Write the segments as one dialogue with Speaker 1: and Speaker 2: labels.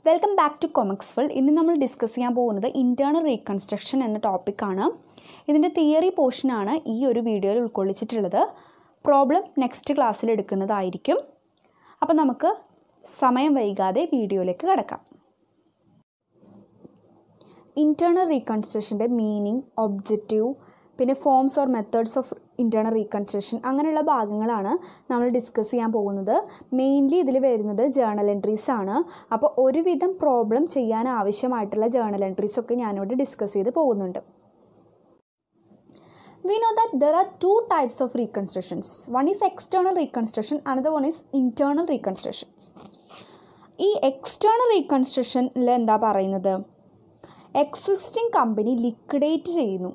Speaker 1: Welcome back to comics world. ഇന്ന് നമ്മൾ discuss ചെയ്യാൻ പോകുന്നത് ഇൻറ്റേർണൽ റീകൺസ്ട്രക്ഷൻ എന്ന ടോപ്പിക്കാണ്. ഇതിൻ്റെ തിയറി പോർഷനാണ് ഈ ഒരു വീഡിയോയിൽ ഉൾക്കൊള്ളിച്ചിട്ടുള്ളത്. പ്രോബ്ലം നെക്സ്റ്റ് ക്ലാസ്സിൽ എടുക്കുന്നതായിരിക്കും. അപ്പോൾ നമുക്ക് സമയം വൈകാതെ വീഡിയോയിലേക്ക് കടക്കാം. ഇൻറ്റേർണൽ റീകൺസ്ട്രക്ഷൻ്റെ മീനിങ്, ഒബ്ജക്റ്റീവ്, പിന്നെ forms or methods of internal reconstruction അങ്ങനെയുള്ള ഭാഗങ്ങളാണ് നമ്മൾ ഡിസ്കസ് ചെയ്യാൻ പോകുന്നത്. മെയിൻലി ഇതിൽ വരുന്നത് ജേർണൽ എൻട്രീസ് ആണ്. അപ്പോൾ ഒരുവിധം പ്രോബ്ലം ചെയ്യാൻ ആവശ്യമായിട്ടുള്ള ജേർണൽ എൻട്രീസൊക്കെ ഞാനിവിടെ ഡിസ്കസ് ചെയ്ത് പോകുന്നുണ്ട്. We know that there are two types of reconstructions. One is external reconstruction, another one is internal reconstruction. ഈ എക്സ്റ്റേണൽ റീകൺസ്ട്രക്ഷനിൽ എന്താ പറയുന്നത്? എക്സിസ്റ്റിംഗ് കമ്പനി ലിക്വിഡേറ്റ് ചെയ്യുന്നു,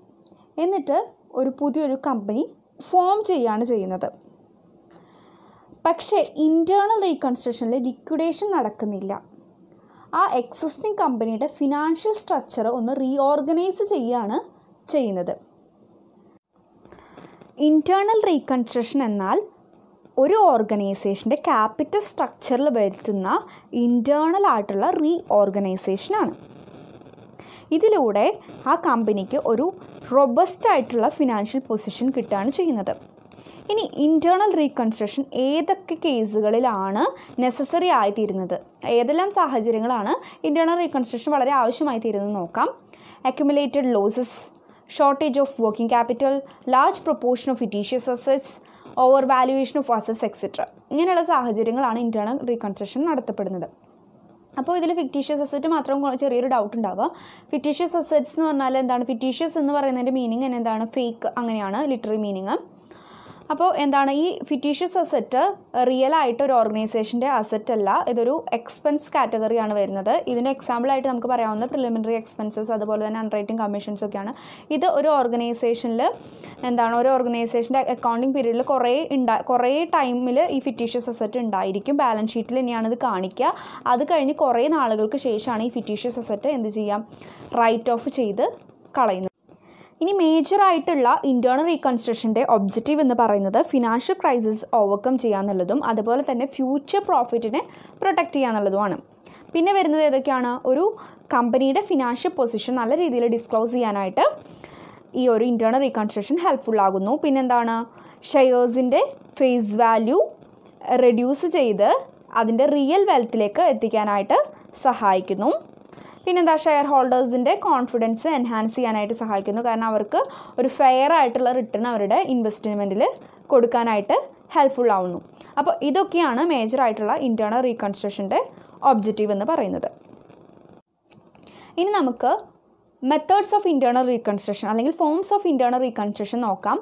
Speaker 1: എന്നിട്ട് ഒരു പുതിയൊരു കമ്പനി ഫോം ചെയ്യുകയാണ് ചെയ്യുന്നത്. പക്ഷേ ഇൻറ്റേർണൽ റീകൺസ്ട്രക്ഷനിൽ ലിക്വിഡേഷൻ നടക്കുന്നില്ല. ആ എക്സിസ്റ്റിംഗ് കമ്പനിയുടെ ഫിനാൻഷ്യൽ സ്ട്രക്ചർ ഒന്ന് റീഓർഗനൈസ് ചെയ്യുകയാണ് ചെയ്യുന്നത്. ഇൻറ്റേർണൽ റീകൺസ്ട്രക്ഷൻ എന്നാൽ ഒരു ഓർഗനൈസേഷൻ്റെ ക്യാപിറ്റൽ സ്ട്രക്ചറിൽ വരുത്തുന്ന ഇൻറ്റേർണൽ ആയിട്ടുള്ള റീഓർഗനൈസേഷനാണ്. ഇതിലൂടെ ആ കമ്പനിക്ക് ഒരു റോബസ്റ്റ് ആയിട്ടുള്ള ഫിനാൻഷ്യൽ പൊസിഷൻ കിട്ടുകയാണ് ചെയ്യുന്നത്. ഇനി ഇൻറ്റേർണൽ റീകൺസ്ട്രക്ഷൻ ഏതൊക്കെ കേസുകളിലാണ് നെസസറി ആയിത്തീരുന്നത്, ഏതെല്ലാം സാഹചര്യങ്ങളാണ് ഇൻറ്റേർണൽ റീകൺസ്ട്രക്ഷൻ വളരെ ആവശ്യമായി തീരുന്നത് നോക്കാം. Accumulated losses, shortage of working capital, large proportion of fictitious assets, over valuation of assets etcetera. ഇങ്ങനെയുള്ള സാഹചര്യങ്ങളാണ് ഇൻറ്റേർണൽ റീകൺസ്ട്രക്ഷൻ നടത്തപ്പെടുന്നത്. അപ്പോൾ ഇതിൽ ഫിക്റ്റീഷ്യസ് അസറ്റ് മാത്രം ചെറിയൊരു ഡൗട്ട് ഉണ്ടാവുക. ഫിക്റ്റീഷ്യസ് അസറ്റ്സ് എന്ന് പറഞ്ഞാൽ എന്താണ്? ഫിക്റ്റീഷ്യസ് എന്ന് പറയുന്നതിൻ്റെ മീനിങ് എന്താണ്? ഫേക്ക്, അങ്ങനെയാണ് ലിറ്റററി മീനിങ്. അപ്പോൾ എന്താണ് ഈ ഫിക്റ്റീഷ്യസ് അസറ്റ്? റിയൽ ആയിട്ട് ഒരു ഓർഗനൈസേഷൻ്റെ അസറ്റ് അല്ല, ഇതൊരു എക്സ്പെൻസ് കാറ്റഗറിയാണ് വരുന്നത്. ഇതിൻ്റെ എക്സാമ്പിളായിട്ട് നമുക്ക് പറയാവുന്ന പ്രിലിമിനറി എക്സ്പെൻസസ്, അതുപോലെ തന്നെ അണ്ടർറൈറ്റിംഗ് കമ്മീഷൻസ് ഒക്കെയാണ്. ഇത് ഒരു ഓർഗനൈസേഷനിൽ ഒരു ഓർഗനൈസേഷൻ്റെ അക്കൗണ്ടിങ് പീരീഡിൽ കുറേ ടൈമിൽ ഈ ഫിക്റ്റീഷ്യസ് അസറ്റ് ഉണ്ടായിരിക്കും. ബാലൻസ് ഷീറ്റിൽ തന്നെയാണ് ഇത് കാണിക്കുക. അത് കഴിഞ്ഞ് കുറേ നാളുകൾക്ക് ശേഷമാണ് ഈ ഫിക്റ്റീഷ്യസ് അസറ്റ് എന്ത് ചെയ്യാം? റൈറ്റ് ഓഫ് ചെയ്ത് കളയുന്നത്. ഇനി മേജറായിട്ടുള്ള ഇൻറ്റേർണൽ റീകൺസ്ട്രക്ഷൻ്റെ ഒബ്ജക്റ്റീവ് എന്ന് പറയുന്നത് ഫിനാൻഷ്യൽ ക്രൈസിസ് ഓവർകം ചെയ്യാന്നുള്ളതും അതുപോലെ തന്നെ ഫ്യൂച്ചർ പ്രോഫിറ്റിനെ പ്രൊട്ടക്റ്റ് ചെയ്യാന്നുള്ളതുമാണ്. പിന്നെ വരുന്നത് ഏതൊക്കെയാണ്? ഒരു കമ്പനിയുടെ ഫിനാൻഷ്യൽ പൊസിഷൻ നല്ല രീതിയിൽ ഡിസ്ക്ലോസ് ചെയ്യാനായിട്ട് ഈ ഒരു ഇൻറ്റേർണൽ റീകൺസ്ട്രക്ഷൻ ഹെൽപ്ഫുൾ ആകുന്നു. പിന്നെന്താണ്? ഷെയർസിൻ്റെ ഫേസ് വാല്യൂ റെഡ്യൂസ് ചെയ്ത് അതിൻ്റെ റിയൽ വെൽത്തിലേക്ക് എത്തിക്കാനായിട്ട് സഹായിക്കുന്നു. പിന്നെന്താ? ഷെയർ ഹോൾഡേഴ്സിൻ്റെ കോൺഫിഡൻസ് എൻഹാൻസ് ചെയ്യാനായിട്ട് സഹായിക്കുന്നു. കാരണം അവർക്ക് ഒരു ഫെയർ ആയിട്ടുള്ള റിട്ടേൺ അവരുടെ ഇൻവെസ്റ്റ്മെൻറ്റിൽ കൊടുക്കാനായിട്ട് ഹെൽപ്ഫുൾ ആവുന്നു. അപ്പോൾ ഇതൊക്കെയാണ് മേജറായിട്ടുള്ള ഇൻറ്റേർണൽ റീകൺസ്ട്രക്ഷൻ്റെ ഒബ്ജക്റ്റീവ് എന്ന് പറയുന്നത്. ഇനി നമുക്ക് മെത്തേഡ്സ് ഓഫ് ഇൻറ്റേർണൽ റീകൺസ്ട്രക്ഷൻ അല്ലെങ്കിൽ ഫോംസ് ഓഫ് ഇൻറ്റേർണൽ റീകൺസ്ട്രക്ഷൻ നോക്കാം.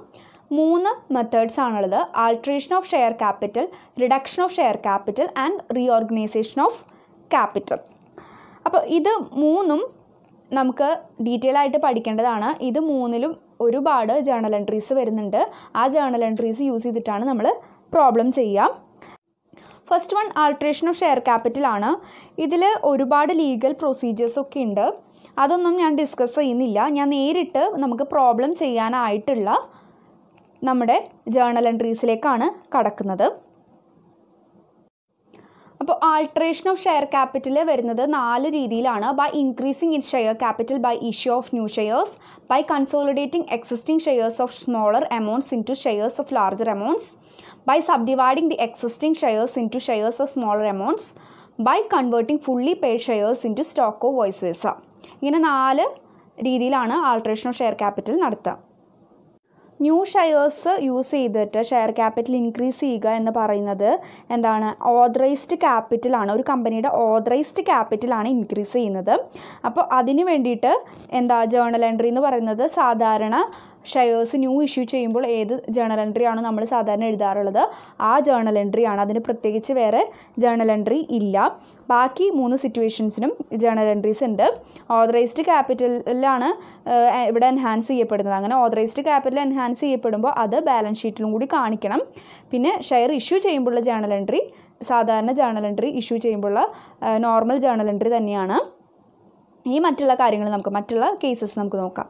Speaker 1: 3 മെത്തേഡ്സ് ആണുള്ളത്: alteration of share capital, reduction of share capital and reorganisation of capital. അപ്പോൾ ഇത് 3ഉം നമുക്ക് ഡീറ്റെയിൽ ആയിട്ട് പഠിക്കേണ്ടതാണ്. ഇത് 3ലും ഒരുപാട് ജേർണൽ എൻട്രീസ് വരുന്നുണ്ട്. ആ ജേർണൽ എൻട്രീസ് യൂസ് ചെയ്തിട്ടാണ് നമ്മൾ പ്രോബ്ലം ചെയ്യുക. First one alteration of share capital ആണ്. ഇതിൽ ഒരുപാട് ലീഗൽ പ്രൊസീജിയേഴ്സൊക്കെ ഉണ്ട്. അതൊന്നും ഞാൻ ഡിസ്കസ് ചെയ്യുന്നില്ല. ഞാൻ നേരിട്ട് നമുക്ക് പ്രോബ്ലം ചെയ്യാനായിട്ടുള്ള നമ്മുടെ ജേർണൽ എൻട്രീസിലേക്കാണ് കടക്കുന്നത്. അപ്പോൾ ആൾട്രേഷൻ ഓഫ് ഷെയർ ക്യാപിറ്റൽ വരുന്നത് 4 രീതിയിലാണ്: by increasing in share capital by issue of new shares, by consolidating existing shares of smaller amounts into shares of larger amounts, by subdividing the existing shares into shares of smaller amounts, by converting fully paid shares into stock of vice versa. ഇങ്ങനെ 4 രീതിയിലാണ് alteration of share capital നടത്തുക. New shares use ചെയ്തിട്ട് share capital increase ചെയ്യുക എന്ന് പറയുന്നത് എന്താണ്? Authorised ക്യാപിറ്റലാണ്. ഒരു കമ്പനിയുടെ ഓതറൈസ്ഡ് ക്യാപിറ്റലാണ് ഇൻക്രീസ് ചെയ്യുന്നത്. അപ്പോൾ അതിന് വേണ്ടിയിട്ട് ജേർണൽ എൻട്രി എന്ന് പറയുന്നത് സാധാരണ ഷെയർസ് ന്യൂ ഇഷ്യൂ ചെയ്യുമ്പോൾ ഏത് ജേർണൽ എൻട്രി ആണോ നമ്മൾ സാധാരണ എഴുതാറുള്ളത് ആ ജേർണൽ എൻട്രി ആണ്. അതിന് പ്രത്യേകിച്ച് വേറെ ജേർണൽ എൻട്രി ഇല്ല. ബാക്കി 3 സിറ്റുവേഷൻസിനും ജേർണൽ എൻട്രീസ് ഉണ്ട്. ഓതറൈസ്ഡ് ക്യാപിറ്റലിലാണ് ഇവിടെ എൻഹാൻസ് ചെയ്യപ്പെടുന്നത്. അങ്ങനെ ഓതറൈസ്ഡ് ക്യാപിറ്റൽ എൻഹാൻസ് ചെയ്യപ്പെടുമ്പോൾ അത് ബാലൻസ് ഷീറ്റിലും കൂടി കാണിക്കണം. പിന്നെ ഷെയർ ഇഷ്യൂ ചെയ്യുമ്പോഴുള്ള ജേർണൽ എൻട്രി സാധാരണ ജേർണൽ എൻട്രി ഇഷ്യൂ ചെയ്യുമ്പോഴുള്ള നോർമൽ ജേർണൽ എൻട്രി തന്നെയാണ്. ഇനി മറ്റുള്ള കാര്യങ്ങൾ മറ്റുള്ള കേസസ് നമുക്ക് നോക്കാം.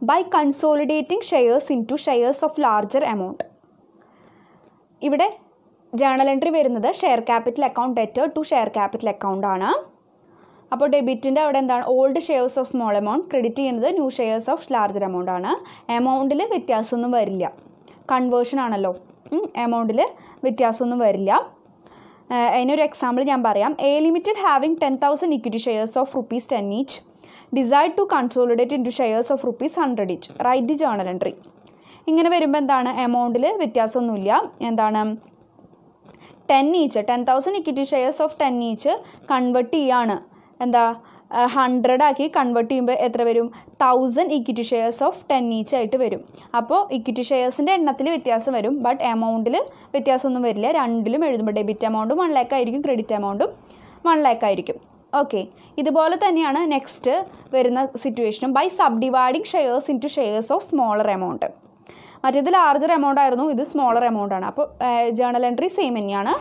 Speaker 1: By consolidating shares into shares of larger amount. ഇവിടെ ജേണൽ എൻട്രി വരുന്നത് share capital account debtor to share capital account ആണ്. അപ്പോൾ ഡെബിറ്റിൻ്റെ അവിടെ എന്താണ് old shares of small amount, credit ചെയ്യുന്നത് new shares of larger amount ആണ്. എമൗണ്ടിൽ വ്യത്യാസമൊന്നും വരില്ല, കൺവേർഷൻ ആണല്ലോ, എമൗണ്ടിൽ വ്യത്യാസമൊന്നും വരില്ല. അതിനൊരു എക്സാമ്പിൾ ഞാൻ പറയാം. A limited having 10,000 equity shares of ₹10 each decide to consolidate into shares of ₹100 each write the journal entry. ഇങ്ങനെ വരുമ്പോൾ എന്താണ് എമൗണ്ടിൽ വ്യത്യാസമൊന്നുമില്ല. എന്താണ് 10,000 equity shares of 10 each convert ചെയ്യാണ്. എന്താ 100 ആക്കി കൺവേർട്ട് ചെയ്യുമ്പോൾ എത്ര വരും? 1000 ഇക്വിറ്റി ഷെയർസ് ഓഫ് 10 ഈച്ച് ആയിട്ട് വരും. അപ്പോൾ ഇക്വിറ്റി ഷെയർസിൻ്റെ എണ്ണത്തിൽ വ്യത്യാസം വരും, ബട്ട് എമൗണ്ടിൽ വ്യത്യാസമൊന്നും വരില്ല. രണ്ടിലും എഴുതുമ്പോൾ ഡെബിറ്റ് എമൗണ്ടും 1 lakh ആയിരിക്കും, ക്രെഡിറ്റ് എമൗണ്ടും 1 lakh ആയിരിക്കും. ഓക്കെ, ഇതുപോലെ തന്നെയാണ് നെക്സ്റ്റ് വരുന്ന സിറ്റുവേഷനും. By subdividing shares into shares of smaller amount. മറ്റേത് ലാർജർ എമൗണ്ട് ആയിരുന്നു, ഇത് സ്മോളർ എമൗണ്ട് ആണ്. അപ്പോൾ ജേണൽ എൻട്രി സെയിം തന്നെയാണ്.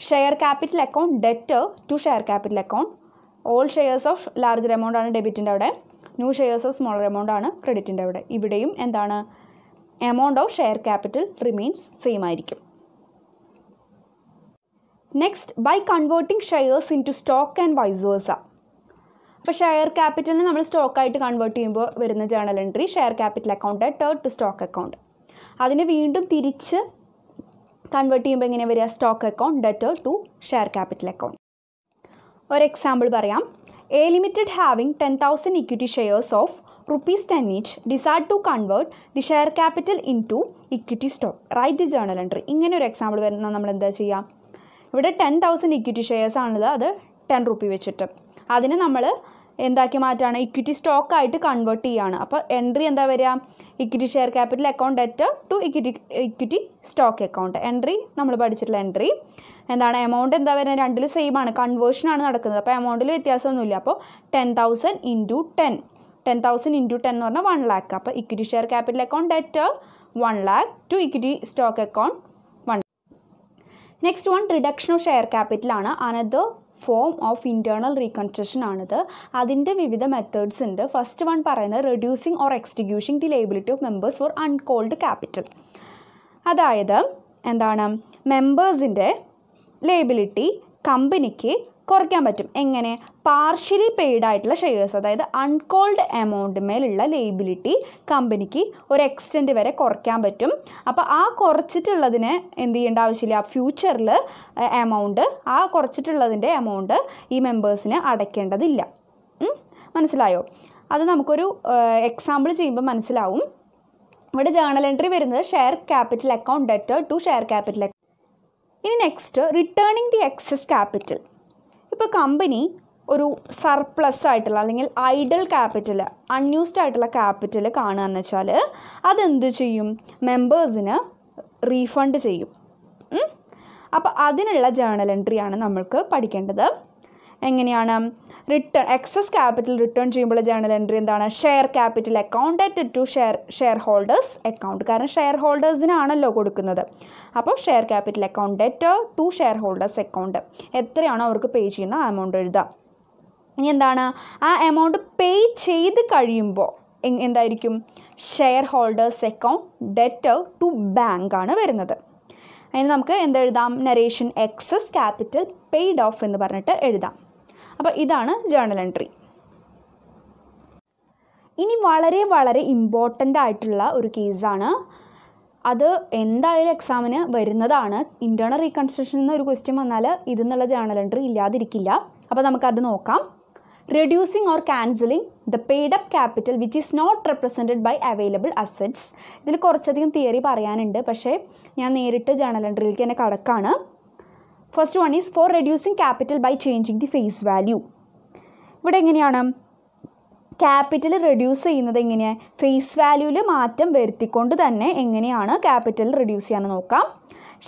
Speaker 1: Share capital account debtor to share capital account. All shares of larger amount ആണ് ഡെബിറ്റിൻ്റെ അവിടെ, new shares of smaller amount ആണ് ക്രെഡിറ്റിൻ്റെ അവിടെ. ഇവിടെയും എന്താണ് amount of share capital remains same ആയിരിക്കും. Next, by converting shares into stock and vice versa. അപ്പോൾ ഷെയർ ക്യാപിറ്റലിന് നമ്മൾ സ്റ്റോക്കായിട്ട് കൺവേർട്ട് ചെയ്യുമ്പോൾ വരുന്ന journal entry share capital account debtor to stock account. അതിനെ വീണ്ടും തിരിച്ച് കൺവേർട്ട് ചെയ്യുമ്പോൾ എങ്ങനെ വരിക? Stock account debtor to share capital account. ഒരു എക്സാമ്പിൾ പറയാം. A limited having 10,000 equity shares of ₹10 each decide to convert the share capital into equity stock right the journal entry. ഇങ്ങനെ ഒരു എക്സാമ്പിൾ വരുന്ന നമ്മൾ എന്താ ചെയ്യുക? ഇവിടെ 10,000 ഇക്വിറ്റി ഷെയർസ് ആണത്, അത് ₹10 വെച്ചിട്ട് അതിന് നമ്മൾ എന്താക്കി മാറ്റാണ്? ഇക്വിറ്റി സ്റ്റോക്കായിട്ട് കൺവേർട്ട് ചെയ്യുകയാണ്. അപ്പോൾ എൻട്രി എന്താ വരിക? Equity share capital account debtor to equity stock account. Entry നമ്മൾ പഠിച്ചിട്ടുള്ള എൻട്രി എന്താണ്? എമൗണ്ട് എന്താ വരുന്നത്? രണ്ടിലും സെയിം ആണ്, കൺവേർഷനാണ് നടക്കുന്നത്. അപ്പോൾ എമൗണ്ടിൽ വ്യത്യാസമൊന്നുമില്ല. അപ്പോൾ 10,000 ഇൻറ്റു 10 എന്ന് പറഞ്ഞാൽ 1 lakh. അപ്പോൾ equity share capital account debtor 1 lakh to equity stock account 1. Next one reduction of share capital ആണ്. Another form of internal reconstruction ആണിത്. അതിൻ്റെ വിവിധ മെത്തേഡ്സ് ഉണ്ട്. ഫസ്റ്റ് വൺ പറയുന്നത് reducing or extinguishing the liability of members for uncalled capital. അതായത് എന്താണ്? മെമ്പേഴ്സിൻ്റെ liability കമ്പനിക്ക് കുറയ്ക്കാൻ പറ്റും. എങ്ങനെ? പാർഷ്യലി പെയ്ഡ് ആയിട്ടുള്ള ഷെയർസ്, അതായത് അൺകോൾഡ് എമൗണ്ട് മേലുള്ള ലയബിലിറ്റി കമ്പനിക്ക് ഒരു എക്സ്റ്റെൻറ്റ് വരെ കുറയ്ക്കാൻ പറ്റും. അപ്പോൾ ആ കുറച്ചിട്ടുള്ളതിന് എന്ത് ചെയ്യേണ്ട ആവശ്യമില്ല? ഫ്യൂച്ചറിൽ എമൗണ്ട്, ആ കുറച്ചിട്ടുള്ളതിൻ്റെ എമൗണ്ട് ഈ മെമ്പേഴ്സിന് അടയ്ക്കേണ്ടതില്ല. മനസ്സിലായോ? അത് നമുക്കൊരു എക്സാമ്പിൾ ചെയ്യുമ്പോൾ മനസ്സിലാവും. ഇവിടെ ജേണൽ എൻട്രി വരുന്നത് share capital account debtor to share capital account. ഇനി next returning the excess capital. ഇപ്പോൾ കമ്പനി ഒരു സർപ്ലസ് ആയിട്ടുള്ള അല്ലെങ്കിൽ ഐഡൽ ക്യാപിറ്റൽ, അൺയൂസ്ഡ് ആയിട്ടുള്ള ക്യാപിറ്റൽ കാണുകയെന്ന് വെച്ചാൽ അതെന്ത് ചെയ്യും? മെമ്പേഴ്സിന് റീഫണ്ട് ചെയ്യും. അപ്പോൾ അതിനുള്ള ജേണൽ എൻട്രിയാണ് നമ്മൾക്ക് പഠിക്കേണ്ടത്. എങ്ങനെയാണ്? എക്സസ് ക്യാപിറ്റൽ റിട്ടേൺ ചെയ്യുമ്പോൾ ജേണൽ എൻട്രി എന്താണ്? Share capital account debtor to share holders account. കാരണം ഷെയർ ഹോൾഡേഴ്സിനാണല്ലോ കൊടുക്കുന്നത്. അപ്പോൾ share capital account debtor to share holders account. എത്രയാണോ അവർക്ക് പേ ചെയ്യുന്ന ആ എമൗണ്ട് എഴുതാം. ഇനി എന്താണ്? ആ എമൗണ്ട് പേ ചെയ്ത് കഴിയുമ്പോൾ എന്തായിരിക്കും? Share holders account debtor to bank ആണ് വരുന്നത്. അതിന് നമുക്ക് എന്തെഴുതാം? Narration excess capital paid off എന്ന് പറഞ്ഞിട്ട് എഴുതാം. അപ്പോൾ ഇതാണ് ജേണൽ എൻട്രി. ഇനി വളരെ വളരെ ഇമ്പോർട്ടൻ്റ് ആയിട്ടുള്ള ഒരു കേസാണ്. അത് എന്തായാലും എക്സാമിന് വരുന്നതാണ്. ഇൻറ്റേർണൽ റീകൺസ്ട്രക്ഷൻ എന്ന ഒരു ക്വസ്റ്റ്യൻ വന്നാൽ ഇതിന്നുള്ള ജേണൽ എൻട്രി ഇല്ലാതിരിക്കില്ല. അപ്പോൾ നമുക്കത് നോക്കാം. Reducing or cancelling the paid up capital which is not represented by available assets. ഇതിൽ കുറച്ചധികം തിയറി പറയാനുണ്ട്, പക്ഷേ ഞാൻ നേരിട്ട് ജേണൽ എൻട്രിയിലേക്ക് തന്നെ കടക്കാണ്. First one is for reducing capital by changing the face value. ഇവിടെ എങ്ങനെയാണ് ക്യാപിറ്റൽ റെഡ്യൂസ് ചെയ്യുന്നത്? എങ്ങനെയാണ്? ഫേസ് വാല്യൂവിൽ മാറ്റം വരുത്തിക്കൊണ്ട് തന്നെ എങ്ങനെയാണ് ക്യാപിറ്റൽ റെഡ്യൂസ് ചെയ്യാമെന്ന് നോക്കാം.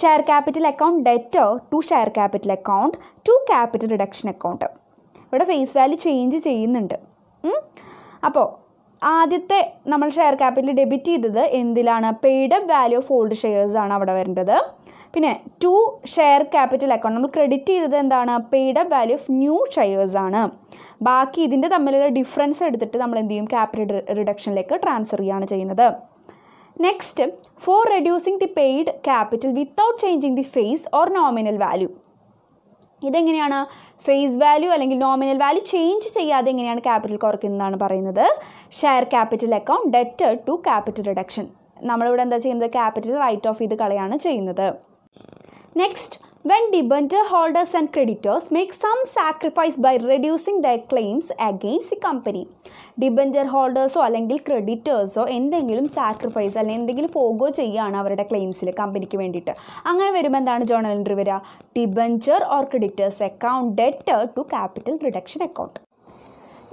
Speaker 1: Share capital account debtor to share capital account to capital reduction account. ഇവിടെ ഫേസ് വാല്യൂ ചേഞ്ച് ചെയ്യുന്നുണ്ട്. അപ്പോൾ ആദ്യത്തെ നമ്മൾ ഷെയർ ക്യാപിറ്റൽ ഡെബിറ്റ് ചെയ്തത് എന്തിലാണ്? Paid up value of old shares ആണ് അവിടെ വരേണ്ടത്. പിന്നെ ടു ഷെയർ ക്യാപിറ്റൽ അക്കൗണ്ട് നമ്മൾ ക്രെഡിറ്റ് ചെയ്തത് എന്താണ്? Paid up value of new shares ആണ്. ബാക്കി ഇതിൻ്റെ തമ്മിലുള്ള ഡിഫറൻസ് എടുത്തിട്ട് നമ്മൾ എന്ത് ചെയ്യും? ക്യാപിറ്റൽ റിഡക്ഷനിലേക്ക് ട്രാൻസ്ഫർ ചെയ്യുകയാണ് ചെയ്യുന്നത്. Next, for reducing the paid capital without changing the face or nominal value. ഇതെങ്ങനെയാണ് ഫേസ് വാല്യൂ അല്ലെങ്കിൽ നോമിനൽ വാല്യൂ ചേഞ്ച് ചെയ്യാതെ എങ്ങനെയാണ് ക്യാപിറ്റൽ കുറയ്ക്കുന്നതാണ് പറയുന്നത്. Share capital account debtor to capital reduction. നമ്മളിവിടെ എന്താ ചെയ്യുന്നത്, ക്യാപിറ്റൽ റൈറ്റ് ഓഫ് ചെയ്ത് കളയാണ് ചെയ്യുന്നത്. Next, when debenture holders and creditors make some sacrifice by reducing their claims against the company. Debenture ഹോൾഡേഴ്സോ അല്ലെങ്കിൽ ക്രെഡിറ്റേഴ്സോ എന്തെങ്കിലും സാക്രിഫൈസ് അല്ലെങ്കിൽ എന്തെങ്കിലും ഫോഗോ ചെയ്യുകയാണ് അവരുടെ ക്ലെയിംസിൽ കമ്പനിക്ക് വേണ്ടിയിട്ട്. അങ്ങനെ വരുമ്പോൾ എന്താണ് ജേർണൽ എൻട്രി വരിക, debenture or creditors account debtor to capital reduction account.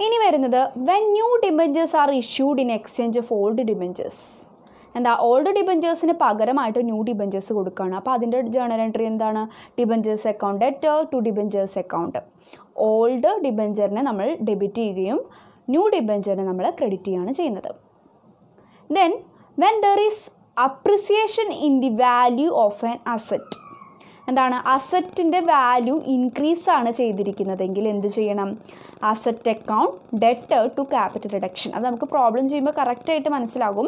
Speaker 1: ഇനി വരുന്നത് when new debentures are issued in exchange of old debentures. എന്താ, ഓൾഡ് ഡിബഞ്ചേഴ്സിന് പകരമായിട്ട് ന്യൂ ഡിബഞ്ചേഴ്സ് കൊടുക്കുകയാണ്. അപ്പോൾ അതിൻ്റെ ജേർണൽ എൻട്രി എന്താണ്, debentures account debtor to debentures account. Old ഡിബഞ്ചറിനെ നമ്മൾ ഡെബിറ്റ് ചെയ്യുകയും ന്യൂ ഡിബഞ്ചറിനെ നമ്മൾ ക്രെഡിറ്റ് ചെയ്യുകയാണ് ചെയ്യുന്നത്. Then when there is appreciation in the value of an asset. എന്താണ്, അസറ്റിൻ്റെ വാല്യൂ ഇൻക്രീസ് ആണ് ചെയ്തിരിക്കുന്നതെങ്കിൽ എന്ത് ചെയ്യണം, asset account debtor to capital reduction. അത് നമുക്ക് പ്രോബ്ലം ചെയ്യുമ്പോൾ കറക്റ്റായിട്ട് മനസ്സിലാകും.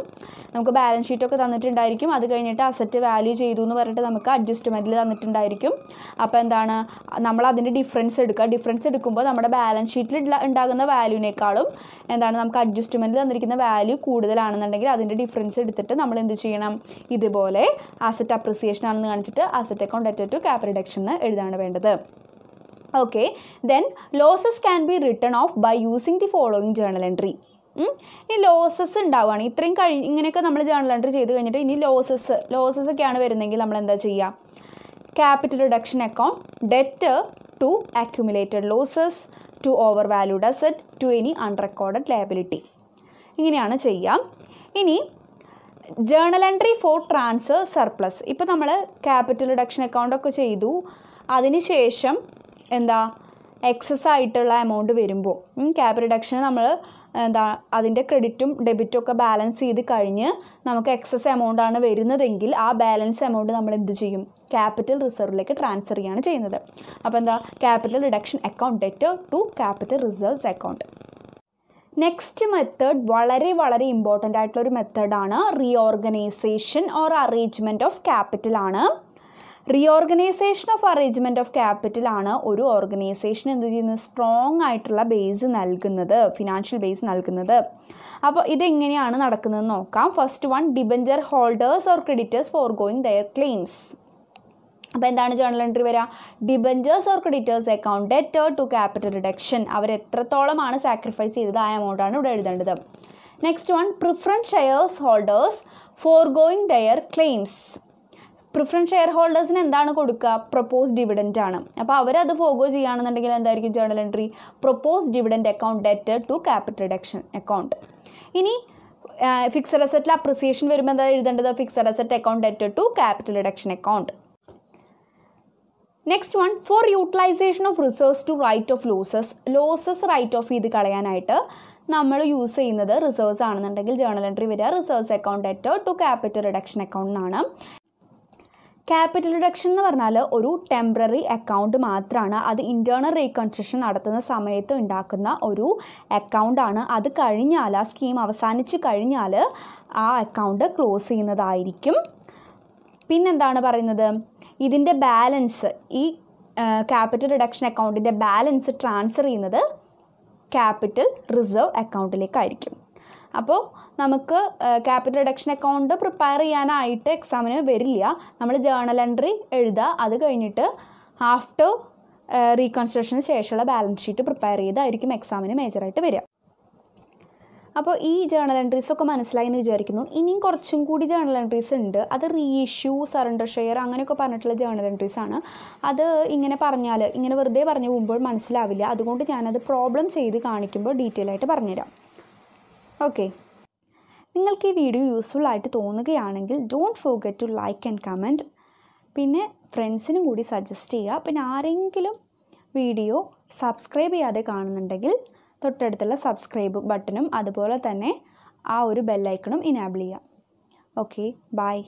Speaker 1: നമുക്ക് ബാലൻസ് ഷീറ്റൊക്കെ തന്നിട്ടുണ്ടായിരിക്കും, അത് കഴിഞ്ഞിട്ട് അസറ്റ് വാല്യൂ ചെയ്തു എന്ന് പറഞ്ഞിട്ട് നമുക്ക് അഡ്ജസ്റ്റ്മെൻറ്റിൽ തന്നിട്ടുണ്ടായിരിക്കും. അപ്പോൾ എന്താണ്, നമ്മൾ അതിൻ്റെ ഡിഫറൻസ് എടുക്കുക. ഡിഫറൻസ് എടുക്കുമ്പോൾ നമ്മുടെ ബാലൻസ് ഷീറ്റിൽ ഉണ്ടാകുന്ന വാല്യൂവിനേക്കാളും എന്താണ് നമുക്ക് അഡ്ജസ്റ്റ്മെൻറ്റിൽ തന്നിരിക്കുന്ന വാല്യൂ കൂടുതലാണെന്നുണ്ടെങ്കിൽ അതിൻ്റെ ഡിഫറൻസ് എടുത്തിട്ട് നമ്മൾ എന്ത് ചെയ്യണം, ഇതുപോലെ അസറ്റ് അപ്രിസിയേഷൻ ആണെന്ന് കാണിച്ചിട്ട് asset account debtor to capital reduction എന്ന് എഴുതാണ് വേണ്ടത്. Okay, then losses can be written off by using the following journal entry. ഇനി ലോസസ് ഉണ്ടാവുകയാണ്, ഇത്രയും ഇങ്ങനെയൊക്കെ നമ്മൾ ജേർണൽ എൻട്രി ചെയ്ത് കഴിഞ്ഞിട്ട് ഇനി ലോസസ് ഒക്കെയാണ് വരുന്നതെങ്കിൽ നമ്മൾ എന്താ ചെയ്യുക, capital reduction account debtor to accumulated losses to over valued asset to any unrecorded liability. ഇങ്ങനെയാണ് ചെയ്യാം. ഇനി journal entry for transfer surplus. ഇപ്പോൾ നമ്മൾ ക്യാപിറ്റൽ റിഡക്ഷൻ അക്കൗണ്ടൊക്കെ ചെയ്തു, അതിനുശേഷം എന്താ എക്സസ് ആയിട്ടുള്ള എമൗണ്ട് വരുമ്പോൾ ക്യാപിറ്റൽ റിഡക്ഷന് നമ്മൾ എന്താ അതിൻ്റെ ക്രെഡിറ്റും ഡെബിറ്റും ഒക്കെ ബാലൻസ് ചെയ്ത് കഴിഞ്ഞ് നമുക്ക് എക്സസ് എമൗണ്ട് ആണ് വരുന്നതെങ്കിൽ ആ ബാലൻസ് എമൗണ്ട് നമ്മൾ എന്ത് ചെയ്യും, ക്യാപിറ്റൽ റിസർവിലേക്ക് ട്രാൻസ്ഫർ ചെയ്യുകയാണ് ചെയ്യുന്നത്. അപ്പോൾ എന്താ, capital reduction account debtor to capital reserves account. Next method വളരെ വളരെ ഇമ്പോർട്ടൻ്റ് ആയിട്ടുള്ളൊരു മെത്തേഡാണ് reorganisation or arrangement of capital ആണ്. Reorganisation of arrangement of capital ആണ് ഒരു ഓർഗനൈസേഷൻ എന്ത് ചെയ്യുന്നത്, സ്ട്രോങ് ആയിട്ടുള്ള ബേസ് നൽകുന്നത്, ഫിനാൻഷ്യൽ ബേസ് നൽകുന്നത്. അപ്പോൾ ഇതെങ്ങനെയാണ് നടക്കുന്നതെന്ന് നോക്കാം. First one, debenture holders or creditors for going their claims. അപ്പോൾ എന്താണ് ജേർണൽ എൻട്രി വരിക, debentures or creditors account debtor to capital reduction. അവർ എത്രത്തോളമാണ് സാക്രിഫൈസ് ചെയ്തത് ആ എമൗണ്ടാണ് ഇവിടെ എഴുതേണ്ടത്. Next one, preference shares holders for going their claims. Preference share ഹോൾഡേഴ്സിന് എന്താണ് കൊടുക്കുക, പ്രൊപ്പോസ് ഡിവിഡൻറ്റ് ആണ്. അപ്പോൾ അവരത് ഫോഗോ ചെയ്യുകയാണെന്നുണ്ടെങ്കിൽ എന്തായിരിക്കും journal entry, propose dividend account debtor to capital reduction account. ഇനി ഫിക്സഡ് അസറ്റിൽ അപ്രിസിയേഷൻ വരുമ്പോൾ എന്താ എഴുതേണ്ടത്, fixed asset account debtor to capital reduction account. Next one, for utilisation of reserves to write off losses write off ചെയ്ത് കളയാനായിട്ട് നമ്മൾ use ചെയ്യുന്നത് reserves ആണെന്നുണ്ടെങ്കിൽ ജേർണൽ എൻട്രി വരിക reserves account debtor to capital reduction account എന്നാണ്. Capital reduction എന്ന് പറഞ്ഞാൽ ഒരു ടെമ്പററി അക്കൗണ്ട് മാത്രമാണ്. അത് ഇൻറ്റേർണൽ റീകൺസ്ട്രക്ഷൻ നടത്തുന്ന സമയത്ത് ഉണ്ടാക്കുന്ന ഒരു അക്കൗണ്ടാണ്. അത് കഴിഞ്ഞാൽ ആ സ്കീം അവസാനിച്ച് കഴിഞ്ഞാൽ ആ അക്കൗണ്ട് ക്ലോസ് ചെയ്യുന്നതായിരിക്കും. പിന്നെന്താണ് പറയുന്നത്, ഇതിൻ്റെ ബാലൻസ്, ഈ ക്യാപിറ്റൽ റിഡക്ഷൻ അക്കൗണ്ടിൻ്റെ ബാലൻസ് ട്രാൻസ്ഫർ ചെയ്യുന്നത് ക്യാപിറ്റൽ റിസർവ് അക്കൗണ്ടിലേക്കായിരിക്കും. അപ്പോൾ നമുക്ക് ക്യാപിറ്റൽ റിഡക്ഷൻ അക്കൗണ്ട് പ്രിപ്പയർ ചെയ്യാനായിട്ട് എക്സാമിന് വരില്ല. നമ്മൾ ജേർണൽ എൻട്രി എഴുതുക, അത് കഴിഞ്ഞിട്ട് ആഫ്റ്റർ റീകൺസ്ട്രക്ഷന് ശേഷമുള്ള ബാലൻസ് ഷീറ്റ് പ്രിപ്പയർ ചെയ്തായിരിക്കും എക്സാമിന് മേജറായിട്ട് വരിക. അപ്പോൾ ഈ ജേർണൽ എൻട്രീസൊക്കെ മനസ്സിലായി എന്ന് വിചാരിക്കുന്നു. ഇനിയും കുറച്ചും കൂടി ജേർണൽ എൻട്രീസ് ഉണ്ട്. അത് റീഇഷ്യൂ, സറണ്ടർ ഷെയർ അങ്ങനെയൊക്കെ പറഞ്ഞിട്ടുള്ള ജേർണൽ എൻട്രീസാണ്. അത് ഇങ്ങനെ പറഞ്ഞാൽ, ഇങ്ങനെ വെറുതെ പറഞ്ഞു പോകുമ്പോൾ മനസ്സിലാവില്ല. അതുകൊണ്ട് ഞാനത് പ്രോബ്ലം ചെയ്ത് കാണിക്കുമ്പോൾ ഡീറ്റെയിൽ ആയിട്ട് പറഞ്ഞുതരാം. ഓക്കെ, നിങ്ങൾക്ക് ഈ വീഡിയോ യൂസ്ഫുൾ ആയിട്ട് തോന്നുകയാണെങ്കിൽ don't forget to like and comment. പിന്നെ ഫ്രണ്ട്സിനും കൂടി സജസ്റ്റ് ചെയ്യുക. പിന്നെ ആരെങ്കിലും വീഡിയോ സബ്സ്ക്രൈബ് ചെയ്യാതെ കാണുന്നുണ്ടെങ്കിൽ തൊട്ടടുത്തുള്ള സബ്സ്ക്രൈബ് ബട്ടണും അതുപോലെ തന്നെ ആ ഒരു ബെല്ലൈക്കണും ഇനാബിൾ ചെയ്യുക. Okay, by.